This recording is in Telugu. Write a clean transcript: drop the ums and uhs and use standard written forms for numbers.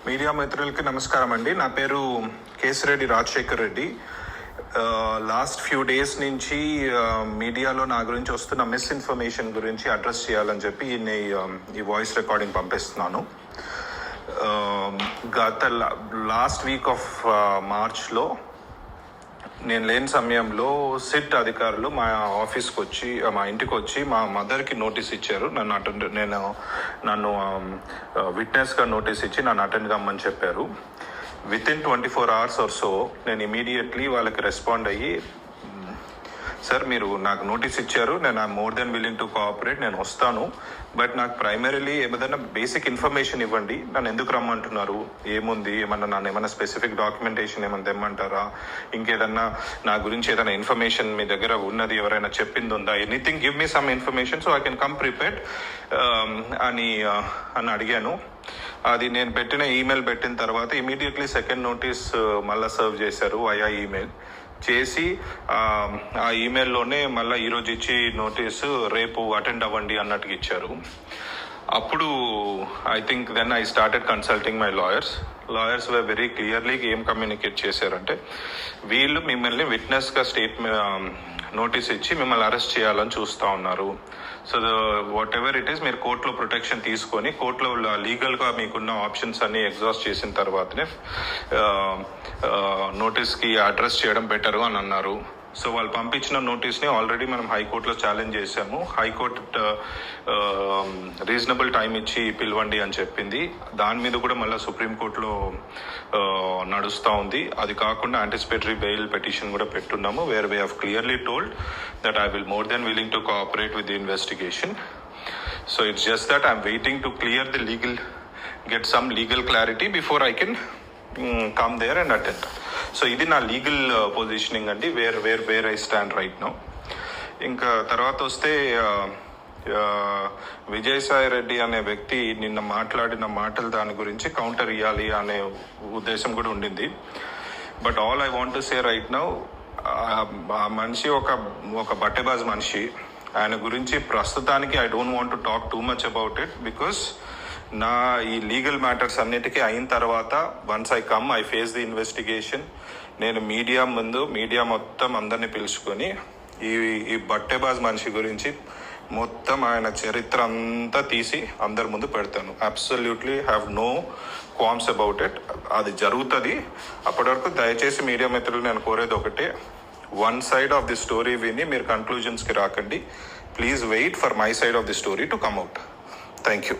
మీడియా మిత్రులకి నమస్కారం అండి. నా పేరు Kesireddy Rajasekhar Reddy. Last few days నుంచి మీడియాలో నా గురించి వస్తున్న మిస్ఇన్ఫర్మేషన్ గురించి అడ్రస్ చేయాలని చెప్పి ఈ వాయిస్ రికార్డింగ్ పంపిస్తున్నాను. గత లాస్ట్ వీక్ ఆఫ్ మార్చ్లో నేను లేని సమయంలో సిట్ అధికారులు మా ఆఫీస్కి వచ్చి మా ఇంటికి వచ్చి మా మదర్కి నోటీస్ ఇచ్చారు. నన్ను విట్నెస్గా నోటీస్ ఇచ్చి నన్ను అటెండ్ కమ్మని చెప్పారు. వితిన్ 24 hours ఆర్ సో నేను ఇమీడియట్లీ వాళ్ళకి రెస్పాండ్ అయ్యి, సార్ మీరు నాకు నోటీస్ ఇచ్చారు, నేను I more than willing to cooperate, నేను వస్తాను, బట్ నాకు ప్రైమరీలీ ఏదైనా బేసిక్ ఇన్ఫర్మేషన్ ఇవ్వండి, నన్ను ఎందుకు రమ్మంటున్నారు, ఏముంది, ఏమన్నా స్పెసిఫిక్ డాక్యుమెంటేషన్ ఏమైనా తెమ్మంటారా, ఇంకేదన్నా నా గురించి ఏదైనా ఇన్ఫర్మేషన్ మీ దగ్గర ఉన్నది ఎవరైనా చెప్పింది ఉందా, anything give me some information so I can come prepared అని అడిగాను. అది నేను పెట్టిన ఈమెయిల్ పెట్టిన తర్వాత ఇమీడియట్లీ సెకండ్ నోటీస్ మళ్ళీ సర్వ్ చేశారు వయా ఈమెయిల్ చేసి, ఆ ఈమెయిల్లోనే మళ్ళీ ఈరోజు ఇచ్చి నోటీసు రేపు అటెండ్ అవ్వండి అన్నట్టుగా ఇచ్చారు. అప్పుడు I think then I started consulting my lawyers were very clearly ఏం కమ్యూనికేట్ చేశారంటే, వీళ్ళు మిమ్మల్ని విట్నెస్గా నోటీస్ ఇచ్చి మిమ్మల్ని అరెస్ట్ చేయాలని చూస్తూ ఉన్నారు. So what ever it is, మీరు కోర్టులో ప్రొటెక్షన్ తీసుకొని కోర్టులో లీగల్గా మీకున్న ఆప్షన్స్ అన్ని ఎగ్జాస్ట్ చేసిన తర్వాతనే నోటీస్కి అడ్రస్ చేయడం బెటర్ అని అన్నారు. సో వాళ్ళు పంపించిన నోటీస్ని ఆల్రెడీ మనం హైకోర్టులో ఛాలెంజ్ చేశాము. హైకోర్టు రీజనబుల్ టైం ఇచ్చి పిలవండి అని చెప్పింది. దాని మీద కూడా మళ్ళీ సుప్రీంకోర్టులో నడుస్తూ ఉంది. అది కాకుండా యాంటిసిపేటరీ బెయిల్ పిటిషన్ కూడా పెట్టున్నాము, where we have clearly told that I will more than willing to cooperate with the investigation. So it's just that I'm waiting to clear the get some legal clarity before I can come there and attend. So ఇది నా లీగల్ పొజిషనింగ్ అండి, where I stand right now. ఇంకా తర్వాత వస్తే విజయసాయి రెడ్డి అనే వ్యక్తి నిన్న మాట్లాడిన మాటలు దాని గురించి కౌంటర్ ఇవ్వాలి అనే ఉద్దేశం కూడా ఉండింది. But all I want to say right now, ఆ మనిషి ఒక బట్టెబాజ్ మనిషి. ఆయన గురించి ప్రస్తుతానికి I don't want to talk too much about it, because నా ఈ లీగల్ మ్యాటర్స్ అన్నిటికీ అయిన తర్వాత once I come I face the investigation, నేను మీడియా మొత్తం అందరినీ పిలుచుకొని ఈ బట్టెబాజ్ మనిషి గురించి మొత్తం ఆయన చరిత్ర అంతా తీసి అందరి ముందు పెడతాను. Absolutely have no qualms about it. అది జరుగుతుంది. అప్పటి వరకు దయచేసి మీడియా మిత్రులు నేను కోరేది ఒకటే, one side of the story విని మీరు కన్క్లూజన్స్కి రాకండి. Please wait for my side of the story to come out. Thank you.